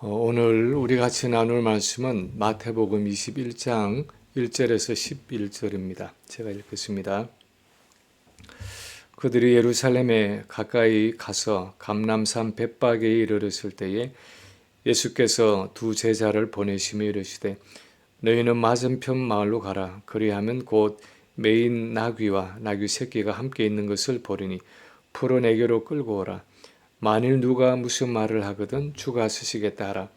오늘 우리 같이 나눌 말씀은 마태복음 21장 1절에서 11절입니다. 제가 읽겠습니다. 그들이 예루살렘에 가까이 가서 감람산 벳박에 이르렀을 때에 예수께서 두 제자를 보내시며 이르시되 너희는 맞은편 마을로 가라. 그리하면 곧 메인 나귀와 나귀 새끼가 함께 있는 것을 보리니 풀어 내게로 끌고 오라. 만일 누가 무슨 말을 하거든 주가 쓰시겠다 하라.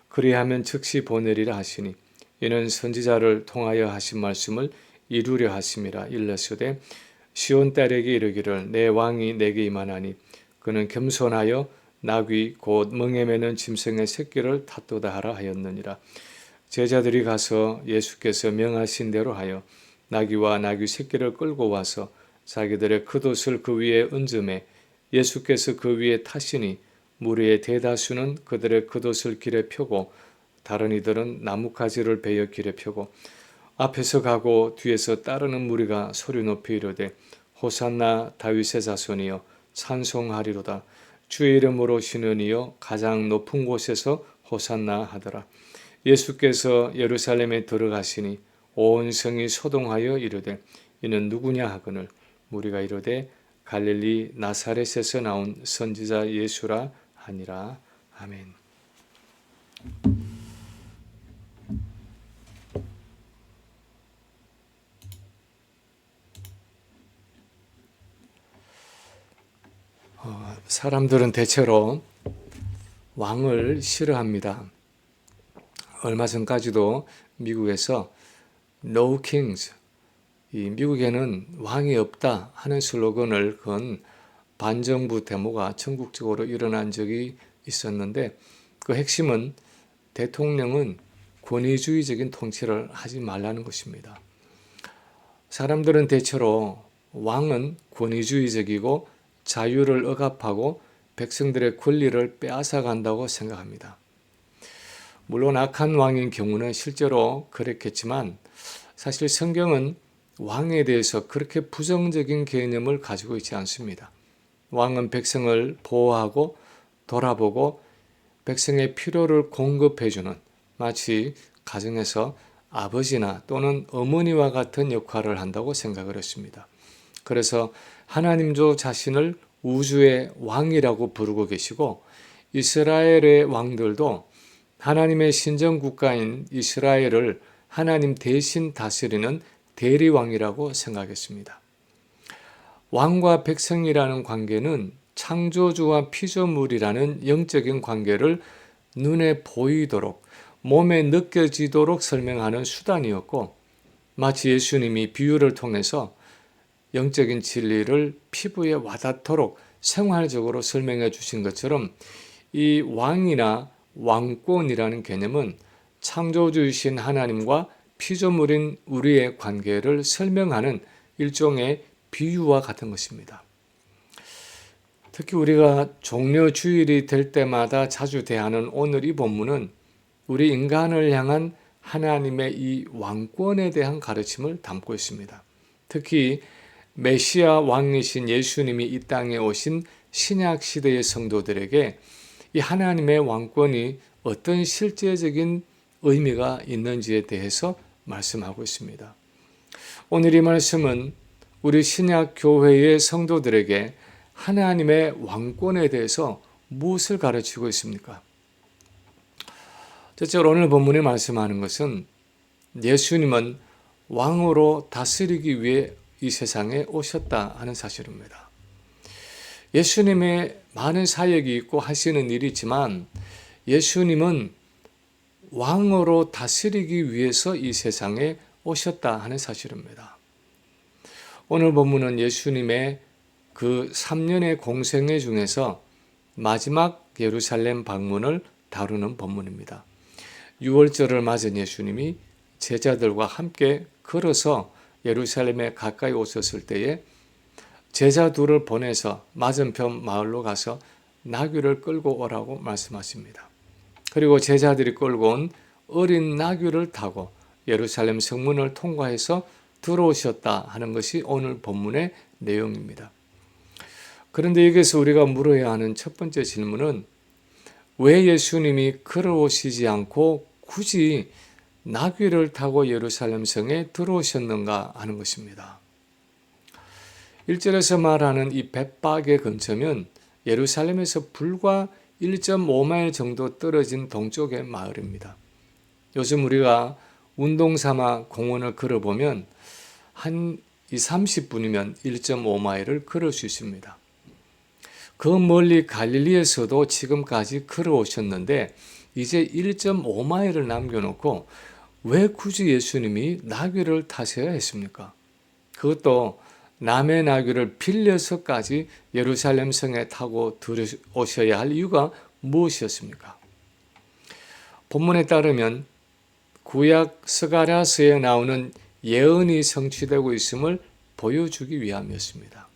그리하면 즉시 보내리라 하시니 이는 선지자를 통하여 하신 말씀을 이루려 하심이라. 일러스되 시온 딸에게 이르기를 내 왕이 내게 임하나니 그는 겸손하여 나귀 곧 멍에 매는 짐승의 새끼를 탔도다 하라 하였느니라. 제자들이 가서 예수께서 명하신 대로 하여 나귀와 나귀 새끼를 끌고 와서 자기들의 겉옷을 그 위에 얹음에 예수께서 그 위에 타시니 무리의 대다수는 그들의 겉옷을 길에 펴고 다른 이들은 나뭇가지를 베어 길에 펴고 앞에서 가고 뒤에서 따르는 무리가 소리 높이 이르되 호산나 다윗의 자손이여 찬송하리로다. 주의 이름으로 오시는 이여 가장 높은 곳에서 호산나 하더라. 예수께서 예루살렘에 들어가시니 온 성이 소동하여 이르되 이는 누구냐 하거늘 무리가 이르되 갈릴리 나사렛에서 나온 선지자 예수라 하니라. 아멘. 사람들은 대체로 왕을 싫어합니다. 얼마 전까지도 미국에서 No Kings, 이 미국에는 왕이 없다 하는 슬로건을 건 반정부 데모가 전국적으로 일어난 적이 있었는데 그 핵심은 대통령은 권위주의적인 통치를 하지 말라는 것입니다. 사람들은 대체로 왕은 권위주의적이고 자유를 억압하고 백성들의 권리를 빼앗아 간다고 생각합니다. 물론 악한 왕인 경우는 실제로 그랬겠지만 사실 성경은 왕에 대해서 그렇게 부정적인 개념을 가지고 있지 않습니다. 왕은 백성을 보호하고 돌아보고 백성의 필요를 공급해주는 마치 가정에서 아버지나 또는 어머니와 같은 역할을 한다고 생각을 했습니다. 그래서 하나님도 자신을 우주의 왕이라고 부르고 계시고 이스라엘의 왕들도 하나님의 신정국가인 이스라엘을 하나님 대신 다스리는 대리왕이라고 생각했습니다. 왕과 백성이라는 관계는 창조주와 피조물이라는 영적인 관계를 눈에 보이도록 몸에 느껴지도록 설명하는 수단이었고 마치 예수님이 비유를 통해서 영적인 진리를 피부에 와닿도록 생활적으로 설명해 주신 것처럼 이 왕이나 왕권이라는 개념은 창조주이신 하나님과 피조물인 우리의 관계를 설명하는 일종의 비유와 같은 것입니다. 특히 우리가 종려주일이 될 때마다 자주 대하는 오늘 이 본문은 우리 인간을 향한 하나님의 이 왕권에 대한 가르침을 담고 있습니다. 특히 메시아 왕이신 예수님이 이 땅에 오신 신약 시대의 성도들에게 이 하나님의 왕권이 어떤 실제적인 의미가 있는지에 대해서 말씀하고 있습니다. 오늘 이 말씀은 우리 신약 교회의 성도들에게 하나님의 왕권에 대해서 무엇을 가르치고 있습니까? 첫째로 오늘 본문에 말씀하는 것은 예수님은 왕으로 다스리기 위해 이 세상에 오셨다 하는 사실입니다. 예수님의 많은 사역이 있고 하시는 일이 있지만 예수님은 왕으로 다스리기 위해서 이 세상에 오셨다 하는 사실입니다. 오늘 본문은 예수님의 그 3년의 공생애 중에서 마지막 예루살렘 방문을 다루는 본문입니다. 6월절을 맞은 예수님이 제자들과 함께 걸어서 예루살렘에 가까이 오셨을 때에 제자 둘을 보내서 맞은편 마을로 가서 나귀를 끌고 오라고 말씀하십니다. 그리고 제자들이 끌고 온 어린 나귀를 타고 예루살렘 성문을 통과해서 들어오셨다 하는 것이 오늘 본문의 내용입니다. 그런데 여기서 우리가 물어야 하는 첫 번째 질문은 왜 예수님이 걸어오시지 않고 굳이 나귀를 타고 예루살렘 성에 들어오셨는가 하는 것입니다. 1절에서 말하는 이 벳박의 근처면 예루살렘에서 불과 1.5마일 정도 떨어진 동쪽의 마을입니다. 요즘 우리가 운동 삼아 공원을 걸어보면 한 30분이면 1.5마일을 걸을 수 있습니다. 그 멀리 갈릴리에서도 지금까지 걸어오셨는데 이제 1.5마일을 남겨놓고 왜 굳이 예수님이 나귀를 타셔야 했습니까? 그것도 남의 나귀를 빌려서까지 예루살렘 성에 타고 들어오셔야 할 이유가 무엇이었습니까? 본문에 따르면 구약 스가랴서에 나오는 예언이 성취되고 있음을 보여주기 위함이었습니다.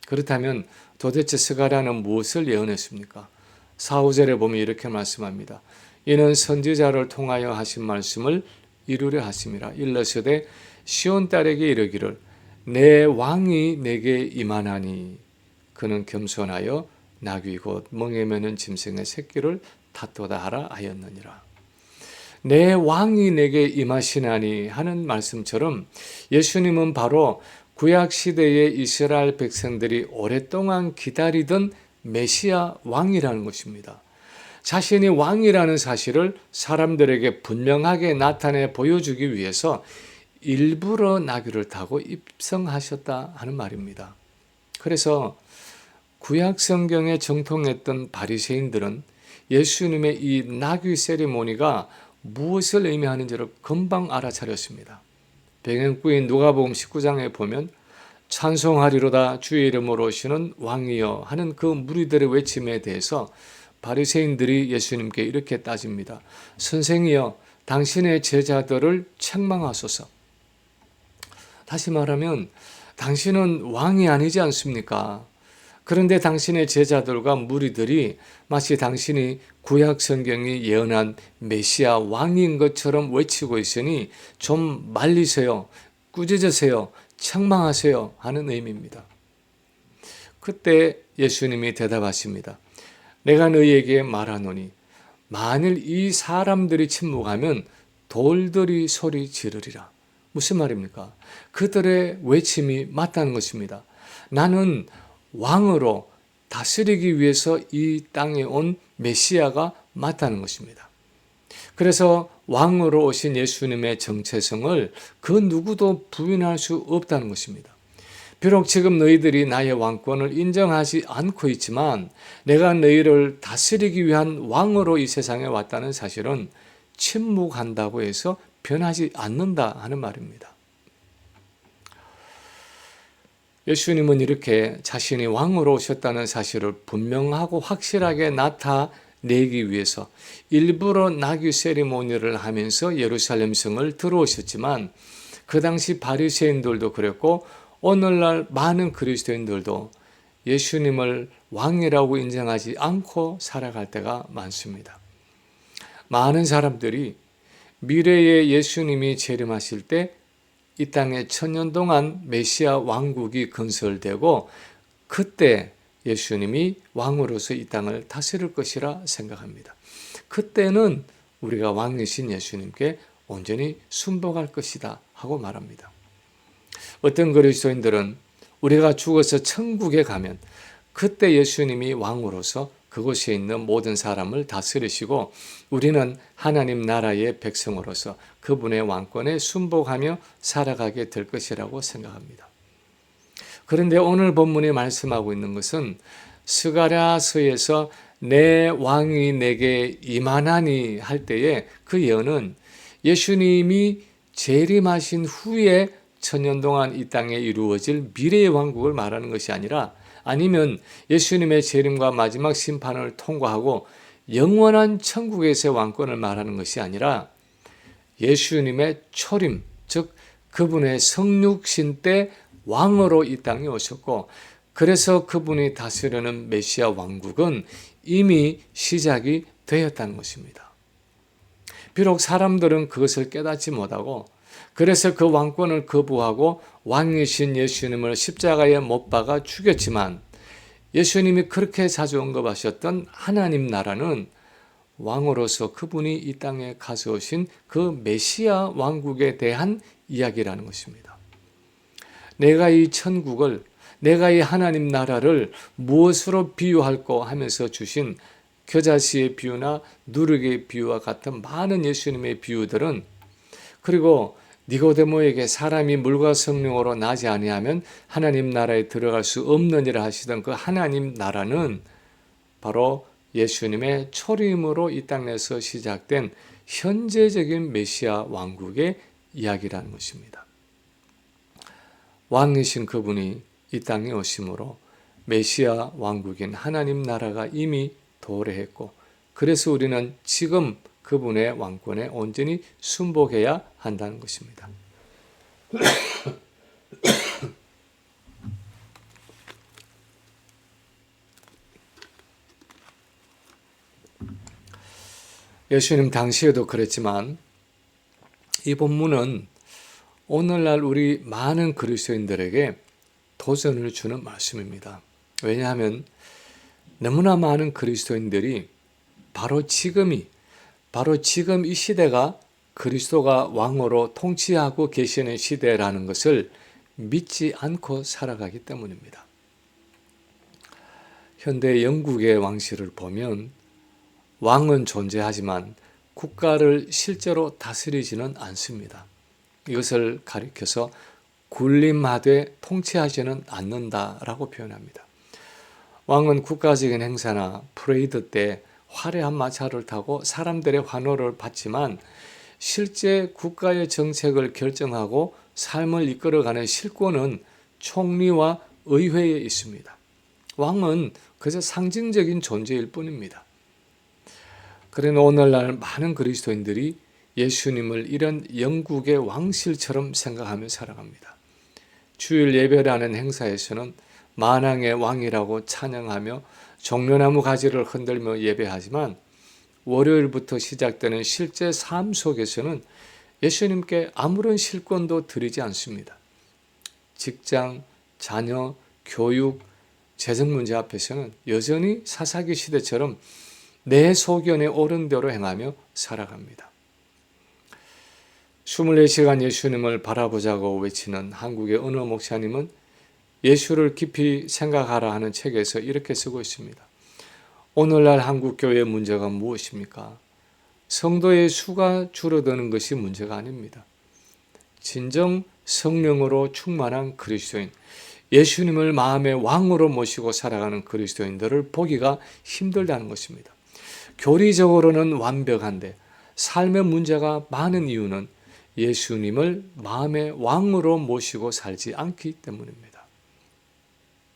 그렇다면 도대체 스가랴는 무엇을 예언했습니까? 4, 5절에 보면 이렇게 말씀합니다. 이는 선지자를 통하여 하신 말씀을 이루려 하심이라. 일러서되 시온 딸에게 이르기를 내 왕이 내게 임하나니 그는 겸손하여 나귀 곧 멍에 매는 짐승의 새끼를 탓도다 하라 하였느니라. 내 왕이 내게 임하시나니 하는 말씀처럼 예수님은 바로 구약시대의 이스라엘 백성들이 오랫동안 기다리던 메시아 왕이라는 것입니다. 자신이 왕이라는 사실을 사람들에게 분명하게 나타내 보여주기 위해서 일부러 나귀를 타고 입성하셨다 하는 말입니다. 그래서 구약 성경에 정통했던 바리새인들은 예수님의 이 나귀 세리모니가 무엇을 의미하는지를 금방 알아차렸습니다. 배경구인 누가복음 19장에 보면 찬송하리로다 주의 이름으로 오시는 왕이여 하는 그 무리들의 외침에 대해서 바리새인들이 예수님께 이렇게 따집니다. 선생이여 당신의 제자들을 책망하소서. 다시 말하면 당신은 왕이 아니지 않습니까? 그런데 당신의 제자들과 무리들이 마치 당신이 구약 성경이 예언한 메시아 왕인 것처럼 외치고 있으니 좀 말리세요, 꾸짖으세요, 책망하세요 하는 의미입니다. 그때 예수님이 대답하십니다. 내가 너희에게 말하노니 만일 이 사람들이 침묵하면 돌들이 소리 지르리라. 무슨 말입니까? 그들의 외침이 맞다는 것입니다. 나는 왕으로 다스리기 위해서 이 땅에 온 메시아가 맞다는 것입니다. 그래서 왕으로 오신 예수님의 정체성을 그 누구도 부인할 수 없다는 것입니다. 비록 지금 너희들이 나의 왕권을 인정하지 않고 있지만 내가 너희를 다스리기 위한 왕으로 이 세상에 왔다는 사실은 침묵한다고 해서 변하지 않는다 하는 말입니다. 예수님은 이렇게 자신이 왕으로 오셨다는 사실을 분명하고 확실하게 나타내기 위해서 일부러 나귀 세리모니를 하면서 예루살렘 성을 들어오셨지만 그 당시 바리새인들도 그랬고 오늘날 많은 그리스도인들도 예수님을 왕이라고 인정하지 않고 살아갈 때가 많습니다. 많은 사람들이 미래에 예수님이 재림하실 때 이 땅에 1000년 동안 메시아 왕국이 건설되고 그때 예수님이 왕으로서 이 땅을 다스릴 것이라 생각합니다. 그때는 우리가 왕이신 예수님께 온전히 순복할 것이다 하고 말합니다. 어떤 그리스도인들은 우리가 죽어서 천국에 가면 그때 예수님이 왕으로서 그곳에 있는 모든 사람을 다스리시고 우리는 하나님 나라의 백성으로서 그분의 왕권에 순복하며 살아가게 될 것이라고 생각합니다. 그런데 오늘 본문이 말씀하고 있는 것은 스가랴서에서 내 왕이 내게 임하나니 할 때에 그 예언은 예수님이 재림하신 후에 1000년 동안 이 땅에 이루어질 미래의 왕국을 말하는 것이 아니라 아니면 예수님의 재림과 마지막 심판을 통과하고 영원한 천국에서의 왕권을 말하는 것이 아니라 예수님의 초림, 즉 그분의 성육신 때 왕으로 이 땅에 오셨고 그래서 그분이 다스리는 메시아 왕국은 이미 시작이 되었다는 것입니다. 비록 사람들은 그것을 깨닫지 못하고 그래서 그 왕권을 거부하고 왕이신 예수님을 십자가에 못 박아 죽였지만 예수님이 그렇게 자주 언급하셨던 하나님 나라는 왕으로서 그분이 이 땅에 가져오신 그 메시아 왕국에 대한 이야기라는 것입니다. 내가 이 천국을, 내가 이 하나님 나라를 무엇으로 비유할까 하면서 주신 겨자씨의 비유나 누룩의 비유와 같은 많은 예수님의 비유들은, 그리고 니고데모에게 사람이 물과 성령으로 나지 아니하면 하나님 나라에 들어갈 수 없느니라 하시던 그 하나님 나라는 바로 예수님의 초림으로 이 땅에서 시작된 현재적인 메시아 왕국의 이야기라는 것입니다. 왕이신 그분이 이 땅에 오심으로 메시아 왕국인 하나님 나라가 이미 도래했고, 그래서 우리는 지금 그분의 왕권에 온전히 순복해야 한다는 것입니다. 예수님 당시에도 그랬지만 이 본문은 오늘날 우리 많은 그리스도인들에게 도전을 주는 말씀입니다. 왜냐하면 너무나 많은 그리스도인들이 바로 지금 이 시대가 그리스도가 왕으로 통치하고 계시는 시대라는 것을 믿지 않고 살아가기 때문입니다. 현대 영국의 왕실을 보면 왕은 존재하지만 국가를 실제로 다스리지는 않습니다. 이것을 가리켜서 군림하되 통치하지는 않는다라고 표현합니다. 왕은 국가적인 행사나 프레이드 때 화려한 마차를 타고 사람들의 환호를 받지만 실제 국가의 정책을 결정하고 삶을 이끌어가는 실권은 총리와 의회에 있습니다. 왕은 그저 상징적인 존재일 뿐입니다. 그러나 오늘날 많은 그리스도인들이 예수님을 이런 영국의 왕실처럼 생각하며 살아갑니다. 주일 예배라는 행사에서는 만왕의 왕이라고 찬양하며 종려나무 가지를 흔들며 예배하지만 월요일부터 시작되는 실제 삶 속에서는 예수님께 아무런 실권도 드리지 않습니다. 직장, 자녀, 교육, 재정 문제 앞에서는 여전히 사사기 시대처럼 내 소견에 옳은 대로 행하며 살아갑니다. 24시간 예수님을 바라보자고 외치는 한국의 어느 목사님은 예수를 깊이 생각하라 하는 책에서 이렇게 쓰고 있습니다. 오늘날 한국교회의 문제가 무엇입니까? 성도의 수가 줄어드는 것이 문제가 아닙니다. 진정 성령으로 충만한 그리스도인, 예수님을 마음의 왕으로 모시고 살아가는 그리스도인들을 보기가 힘들다는 것입니다. 교리적으로는 완벽한데 삶의 문제가 많은 이유는 예수님을 마음의 왕으로 모시고 살지 않기 때문입니다.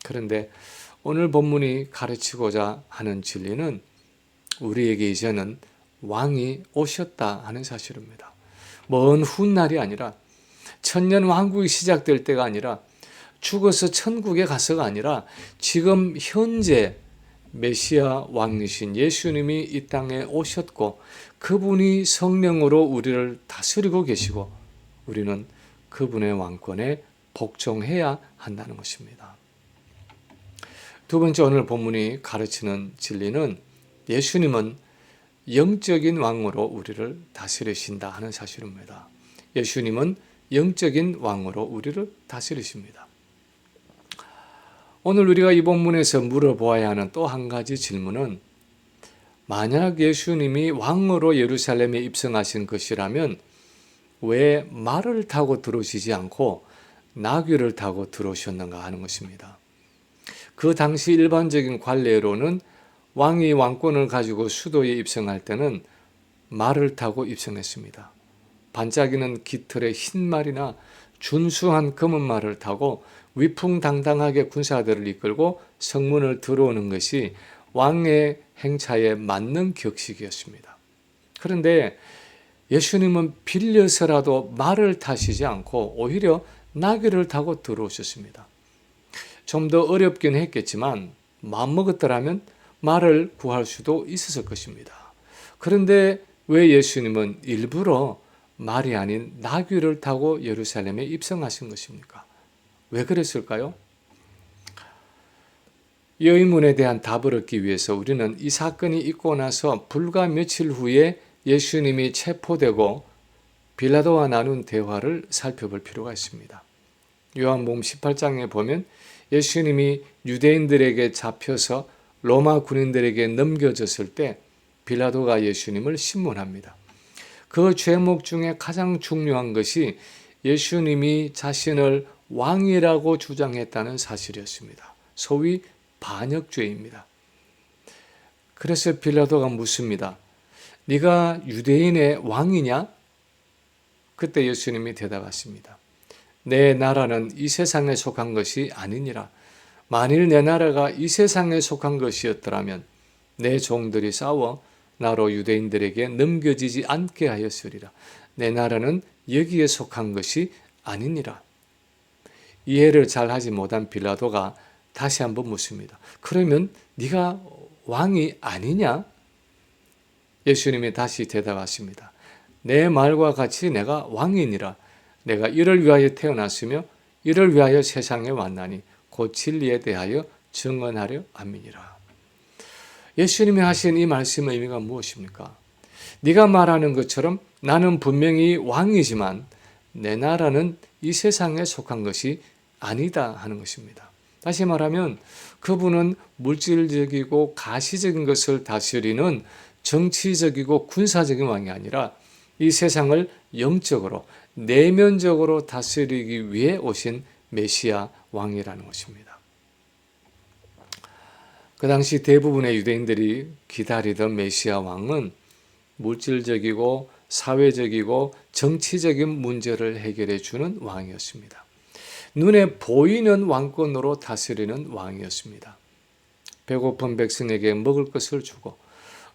그런데 오늘 본문이 가르치고자 하는 진리는 우리에게 이제는 왕이 오셨다 하는 사실입니다. 먼 훗날이 아니라, 천년 왕국이 시작될 때가 아니라, 죽어서 천국에 가서가 아니라 지금 현재 메시아 왕이신 예수님이 이 땅에 오셨고 그분이 성령으로 우리를 다스리고 계시고 우리는 그분의 왕권에 복종해야 한다는 것입니다. 두 번째, 오늘 본문이 가르치는 진리는 예수님은 영적인 왕으로 우리를 다스리신다 하는 사실입니다. 예수님은 영적인 왕으로 우리를 다스리십니다. 오늘 우리가 이 본문에서 물어보아야 하는 또 한 가지 질문은, 만약 예수님이 왕으로 예루살렘에 입성하신 것이라면 왜 말을 타고 들어오시지 않고 나귀를 타고 들어오셨는가 하는 것입니다. 그 당시 일반적인 관례로는 왕이 왕권을 가지고 수도에 입성할 때는 말을 타고 입성했습니다. 반짝이는 깃털의 흰 말이나 준수한 검은 말을 타고 위풍당당하게 군사들을 이끌고 성문을 들어오는 것이 왕의 행차에 맞는 격식이었습니다. 그런데 예수님은 빌려서라도 말을 타시지 않고 오히려 나귀를 타고 들어오셨습니다. 좀 더 어렵긴 했겠지만 마음먹었더라면 말을 구할 수도 있었을 것입니다. 그런데 왜 예수님은 일부러 말이 아닌 나귀를 타고 예루살렘에 입성하신 것입니까? 왜 그랬을까요? 이 의문에 대한 답을 얻기 위해서 우리는 이 사건이 있고 나서 불과 며칠 후에 예수님이 체포되고 빌라도와 나눈 대화를 살펴볼 필요가 있습니다. 요한복음 18장에 보면 예수님이 유대인들에게 잡혀서 로마 군인들에게 넘겨졌을 때 빌라도가 예수님을 신문합니다. 그 죄목 중에 가장 중요한 것이 예수님이 자신을 왕이라고 주장했다는 사실이었습니다. 소위 반역죄입니다. 그래서 빌라도가 묻습니다. 네가 유대인의 왕이냐? 그때 예수님이 대답하십니다. 내 나라는 이 세상에 속한 것이 아니니라. 만일 내 나라가 이 세상에 속한 것이었더라면 내 종들이 싸워 나로 유대인들에게 넘겨지지 않게 하였으리라. 내 나라는 여기에 속한 것이 아니니라. 이해를 잘하지 못한 빌라도가 다시 한번 묻습니다. 그러면 네가 왕이 아니냐? 예수님이 다시 대답하십니다. 내 말과 같이 내가 왕이니라. 내가 이를 위하여 태어났으며 이를 위하여 세상에 왔나니 곧 진리에 대하여 증언하려 함이니라. 예수님이 하신 이 말씀의 의미가 무엇입니까? 네가 말하는 것처럼 나는 분명히 왕이지만 내 나라는 이 세상에 속한 것이 아니다 하는 것입니다. 다시 말하면 그분은 물질적이고 가시적인 것을 다스리는 정치적이고 군사적인 왕이 아니라 이 세상을 영적으로 내면적으로 다스리기 위해 오신 메시아 왕이라는 것입니다. 그 당시 대부분의 유대인들이 기다리던 메시아 왕은 물질적이고 사회적이고 정치적인 문제를 해결해 주는 왕이었습니다. 눈에 보이는 왕권으로 다스리는 왕이었습니다. 배고픈 백성에게 먹을 것을 주고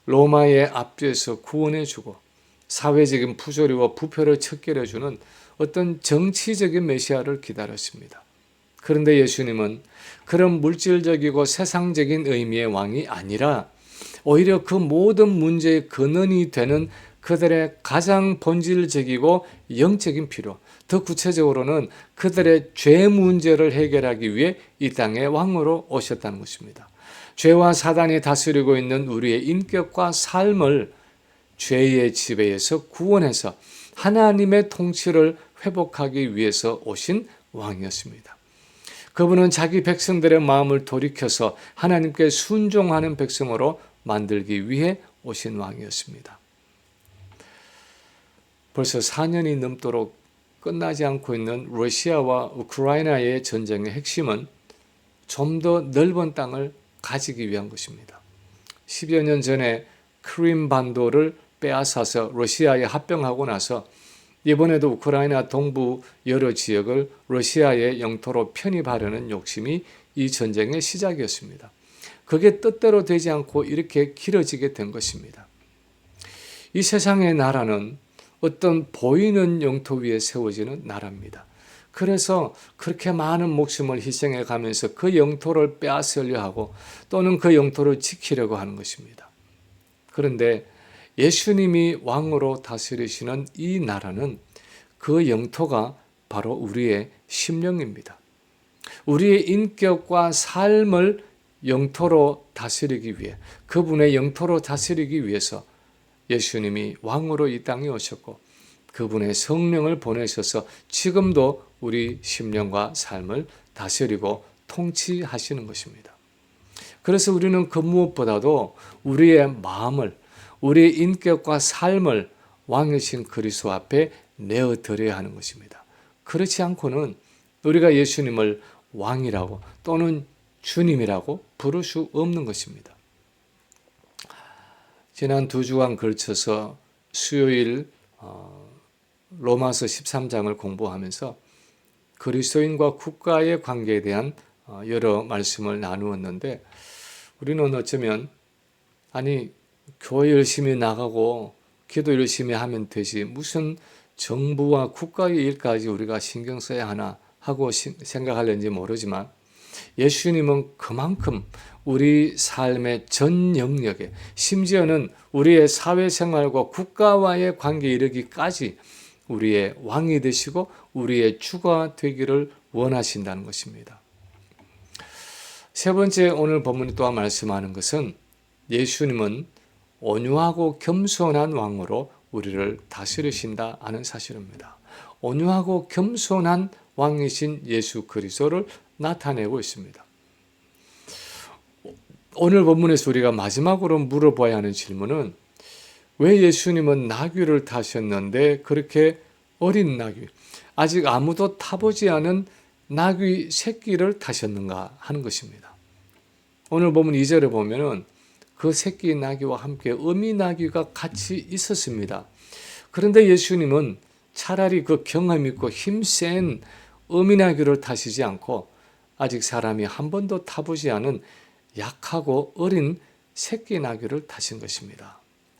로마의 압제에서 구원해 주고 사회적인 부조리와 부패를 척결해 주는 어떤 정치적인 메시아를 기다렸습니다. 그런데 예수님은 그런 물질적이고 세상적인 의미의 왕이 아니라 오히려 그 모든 문제의 근원이 되는 그들의 가장 본질적이고 영적인 필요, 더 구체적으로는 그들의 죄 문제를 해결하기 위해 이 땅의 왕으로 오셨다는 것입니다. 죄와 사단이 다스리고 있는 우리의 인격과 삶을 죄의 지배에서 구원해서 하나님의 통치를 회복하기 위해서 오신 왕이었습니다. 그분은 자기 백성들의 마음을 돌이켜서 하나님께 순종하는 백성으로 만들기 위해 오신 왕이었습니다. 벌써 4년이 넘도록 끝나지 않고 있는 러시아와 우크라이나의 전쟁의 핵심은 좀 더 넓은 땅을 가지기 위한 것입니다. 10여 년 전에 크림 반도를 빼앗아서 러시아에 합병하고 나서 이번에도 우크라이나 동부 여러 지역을 러시아의 영토로 편입하려는 욕심이 이 전쟁의 시작이었습니다. 그게 뜻대로 되지 않고 이렇게 길어지게 된 것입니다. 이 세상의 나라는 어떤 보이는 영토 위에 세워지는 나라입니다. 그래서 그렇게 많은 목숨을 희생해 가면서 그 영토를 빼앗으려 하고 또는 그 영토를 지키려고 하는 것입니다. 그런데 예수님이 왕으로 다스리시는 이 나라는 그 영토가 바로 우리의 심령입니다. 우리의 인격과 삶을 영토로 다스리기 위해, 그분의 영토로 다스리기 위해서 예수님이 왕으로 이 땅에 오셨고 그분의 성령을 보내셔서 지금도 우리 심령과 삶을 다스리고 통치하시는 것입니다. 그래서 우리는 그 무엇보다도 우리의 마음을, 우리의 인격과 삶을 왕이신 그리스도 앞에 내어드려야 하는 것입니다. 그렇지 않고는 우리가 예수님을 왕이라고 또는 주님이라고 부를 수 없는 것입니다. 지난 2주간 걸쳐서 수요일 로마서 13장을 공부하면서 그리스도인과 국가의 관계에 대한 여러 말씀을 나누었는데 우리는 어쩌면 아니 교회 열심히 나가고 기도 열심히 하면 되지 무슨 정부와 국가의 일까지 우리가 신경 써야 하나 하고 생각하려는지 모르지만 예수님은 그만큼 우리 삶의 전 영역에 심지어는 우리의 사회생활과 국가와의 관계에 이르기까지 우리의 왕이 되시고 우리의 주가 되기를 원하신다는 것입니다. 세 번째 오늘 본문이 또한 말씀하는 것은 예수님은 온유하고 겸손한 왕으로 우리를 다스리신다 하는 사실입니다. 온유하고 겸손한 왕이신 예수 그리스도를 나타내고 있습니다. 오늘 본문에서 우리가 마지막으로 물어봐야 하는 질문은 왜 예수님은 나귀를 타셨는데 그렇게 어린 나귀, 아직 아무도 타보지 않은 나귀 새끼를 타셨는가 하는 것입니다. 오늘 본문 2절에 보면은 그 새끼 나귀와 함께 어미 나귀가 같이 있었습니다. 그런데 예수님은 차라리 그 경험 있고 힘센 어미 나귀를 타시지 않고 아직 사람이 한 번도 타보지 않은 약하고 어린 새끼 나귀를 타신 것입니다.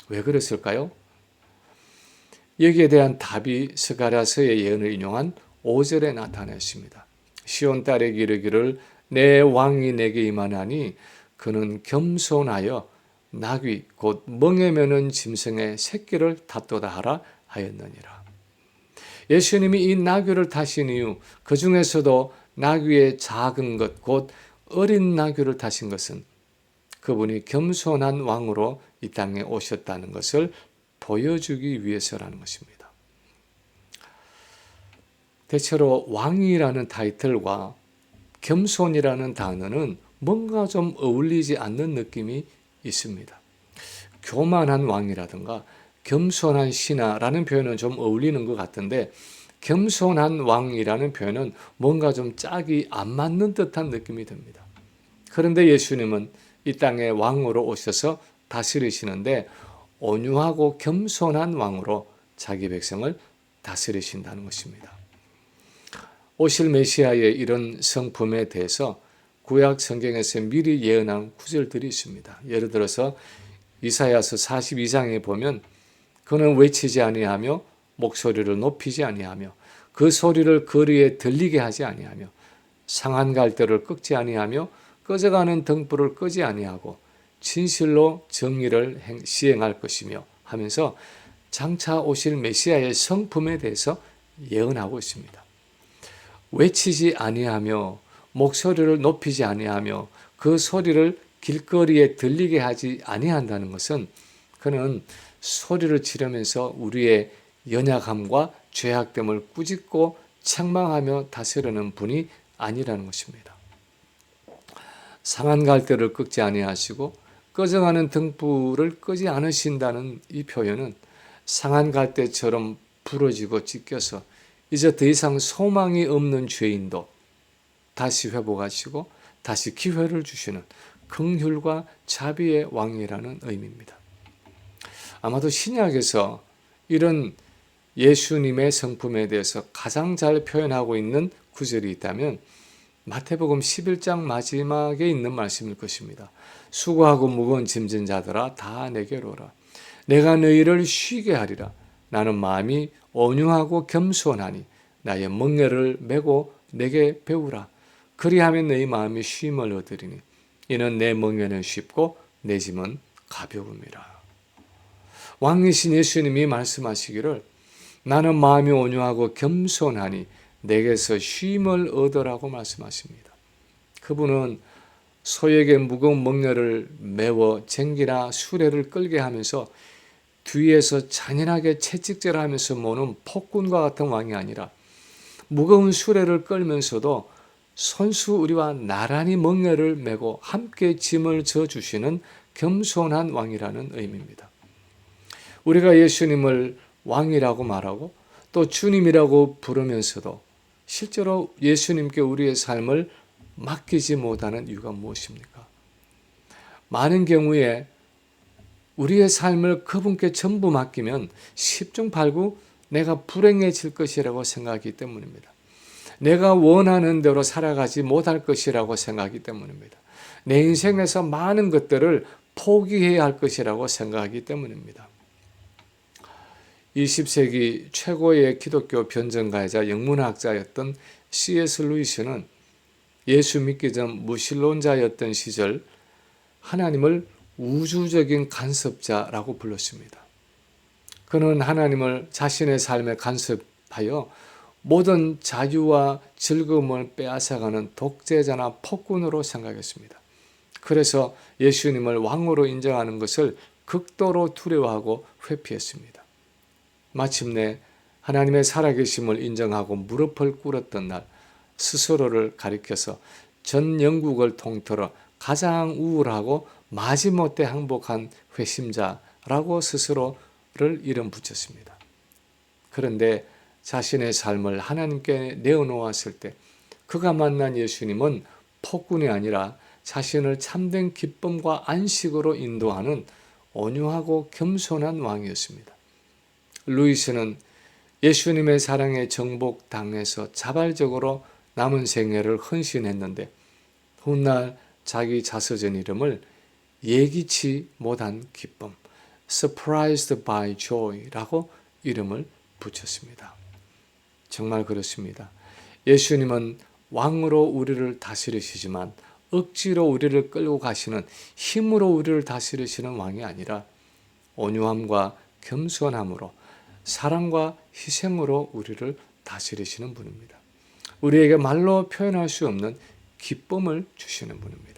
왜 그랬을까요? 여기에 대한 답이 스가랴서의 예언을 인용한 5절에 나타났습니다. 시온 딸에게 이르기를 내 왕이 내게 임하나니 그는 겸손하여 나귀 곧 멍에 매는 짐승의 새끼를 타도다 하라 하였느니라. 예수님이 이 나귀를 타신 이유, 그 중에서도 나귀의 작은 것 곧 어린 나귀를 타신 것은 그분이 겸손한 왕으로 이 땅에 오셨다는 것을 보여주기 위해서라는 것입니다. 대체로 왕이라는 타이틀과 겸손이라는 단어는 뭔가 좀 어울리지 않는 느낌이 있습니다. 교만한 왕이라든가 겸손한 신하라는 표현은 좀 어울리는 것 같은데 겸손한 왕이라는 표현은 뭔가 좀 짝이 안 맞는 듯한 느낌이 듭니다. 그런데 예수님은 이 땅에 왕으로 오셔서 다스리시는데 온유하고 겸손한 왕으로 자기 백성을 다스리신다는 것입니다. 오실 메시아의 이런 성품에 대해서 구약 성경에서 미리 예언한 구절들이 있습니다. 예를 들어서 이사야서 42장에 보면 그는 외치지 아니하며 목소리를 높이지 아니하며 그 소리를 거리에 들리게 하지 아니하며 상한 갈대를 꺾지 아니하며 꺼져가는 등불을 끄지 아니하고 진실로 정의를 시행할 것이며 하면서 장차 오실 메시아의 성품에 대해서 예언하고 있습니다. 외치지 아니하며 목소리를 높이지 아니하며 그 소리를 길거리에 들리게 하지 아니한다는 것은 그는 소리를 지르면서 우리의 연약함과 죄악됨을 꾸짖고 책망하며 다스리는 분이 아니라는 것입니다. 상한 갈대를 꺾지 아니하시고 꺼져가는 등불을 끄지 않으신다는 이 표현은 상한 갈대처럼 부러지고 찢겨서 이제 더 이상 소망이 없는 죄인도 다시 회복하시고 다시 기회를 주시는 긍휼과 자비의 왕이라는 의미입니다. 아마도 신약에서 이런 예수님의 성품에 대해서 가장 잘 표현하고 있는 구절이 있다면 마태복음 11장 마지막에 있는 말씀일 것입니다. 수고하고 무거운 짐진 자들아 다 내게로 오라. 내가 너희를 쉬게 하리라. 나는 마음이 온유하고 겸손하니 나의 멍에를 메고 내게 배우라. 그리하면 너희 마음이 쉼을 얻으리니 이는 내 멍에는 쉽고 내 짐은 가벼움이라. 왕이신 예수님이 말씀하시기를 나는 마음이 온유하고 겸손하니 내게서 쉼을 얻으라고 말씀하십니다. 그분은 소에게 무거운 멍에를 메워 쟁기나 수레를 끌게 하면서 뒤에서 잔인하게 채찍질하면서 모는 폭군과 같은 왕이 아니라 무거운 수레를 끌면서도 손수 우리와 나란히 멍에를 메고 함께 짐을 져주시는 겸손한 왕이라는 의미입니다. 우리가 예수님을 왕이라고 말하고 또 주님이라고 부르면서도 실제로 예수님께 우리의 삶을 맡기지 못하는 이유가 무엇입니까? 많은 경우에 우리의 삶을 그분께 전부 맡기면 10중 8구 내가 불행해질 것이라고 생각하기 때문입니다. 내가 원하는 대로 살아가지 못할 것이라고 생각하기 때문입니다. 내 인생에서 많은 것들을 포기해야 할 것이라고 생각하기 때문입니다. 20세기 최고의 기독교 변증가이자 영문학자였던 C.S. 루이스는 예수 믿기 전 무신론자였던 시절 하나님을 우주적인 간섭자라고 불렀습니다. 그는 하나님을 자신의 삶에 간섭하여 모든 자유와 즐거움을 빼앗아가는 독재자나 폭군으로 생각했습니다. 그래서 예수님을 왕으로 인정하는 것을 극도로 두려워하고 회피했습니다. 마침내 하나님의 살아계심을 인정하고 무릎을 꿇었던 날, 스스로를 가리켜서 전 영국을 통틀어 가장 우월하고 마지못해 항복한 회심자라고 스스로를 이름 붙였습니다. 그런데 자신의 삶을 하나님께 내어놓았을 때 그가 만난 예수님은 폭군이 아니라 자신을 참된 기쁨과 안식으로 인도하는 온유하고 겸손한 왕이었습니다. 루이스는 예수님의 사랑에 정복당해서 자발적으로 남은 생애를 헌신했는데 훗날 자기 자서전 이름을 예기치 못한 기쁨, surprised by joy라고 이름을 붙였습니다. 정말 그렇습니다. 예수님은 왕으로 우리를 다스리시지만 억지로 우리를 끌고 가시는, 힘으로 우리를 다스리시는 왕이 아니라 온유함과 겸손함으로, 사랑과 희생으로 우리를 다스리시는 분입니다. 우리에게 말로 표현할 수 없는 기쁨을 주시는 분입니다.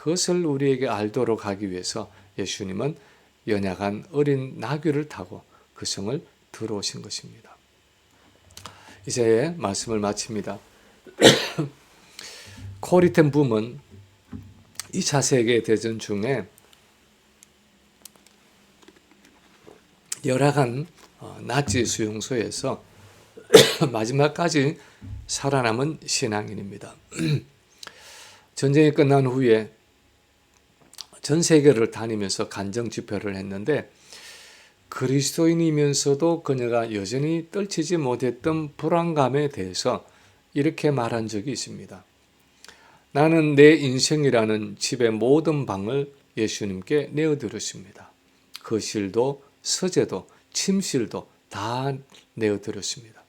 그것을 우리에게 알도록 하기 위해서 예수님은 연약한 어린 나귀를 타고 그 성을 들어오신 것입니다. 이제 말씀을 마칩니다. 코리 텐 붐은 2차 세계대전 중에 열악한 나치 수용소에서 마지막까지 살아남은 신앙인입니다. 전쟁이 끝난 후에 전 세계를 다니면서 간정 집회를 했는데 그리스도인이면서도 그녀가 여전히 떨치지 못했던 불안감에 대해서 이렇게 말한 적이 있습니다. 나는 내 인생이라는 집의 모든 방을 예수님께 내어드렸습니다. 거실도 서재도 침실도 다 내어드렸습니다.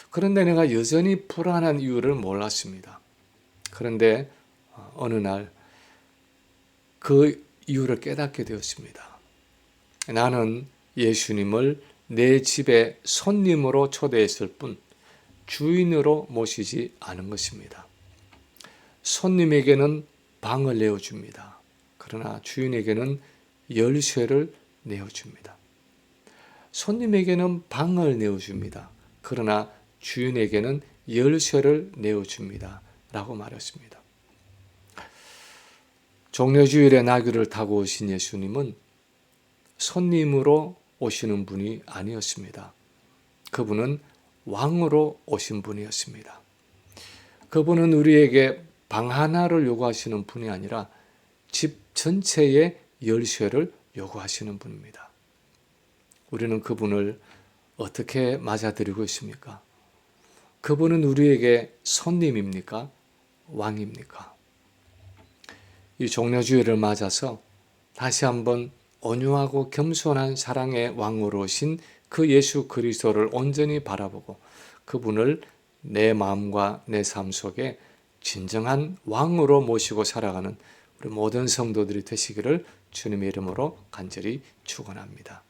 그런데 내가 여전히 불안한 이유를 몰랐습니다. 그런데 어느 날 그 이유를 깨닫게 되었습니다. 나는 예수님을 내 집에 손님으로 초대했을 뿐 주인으로 모시지 않은 것입니다. 손님에게는 방을 내어줍니다. 그러나 주인에게는 열쇠를 내어줍니다. 손님에게는 방을 내어줍니다. 그러나 주인에게는 열쇠를 내어줍니다. 라고 말했습니다. 종려주일에 나귀를 타고 오신 예수님은 손님으로 오시는 분이 아니었습니다. 그분은 왕으로 오신 분이었습니다. 그분은 우리에게 방 하나를 요구하시는 분이 아니라 집 전체의 열쇠를 요구하시는 분입니다. 우리는 그분을 어떻게 맞아들이고 있습니까? 그분은 우리에게 손님입니까? 왕입니까? 이 종려주일을 맞아서 다시 한번 온유하고 겸손한 사랑의 왕으로 오신 그 예수 그리스도를 온전히 바라보고 그분을 내 마음과 내 삶 속에 진정한 왕으로 모시고 살아가는 우리 모든 성도들이 되시기를 주님의 이름으로 간절히 축원합니다.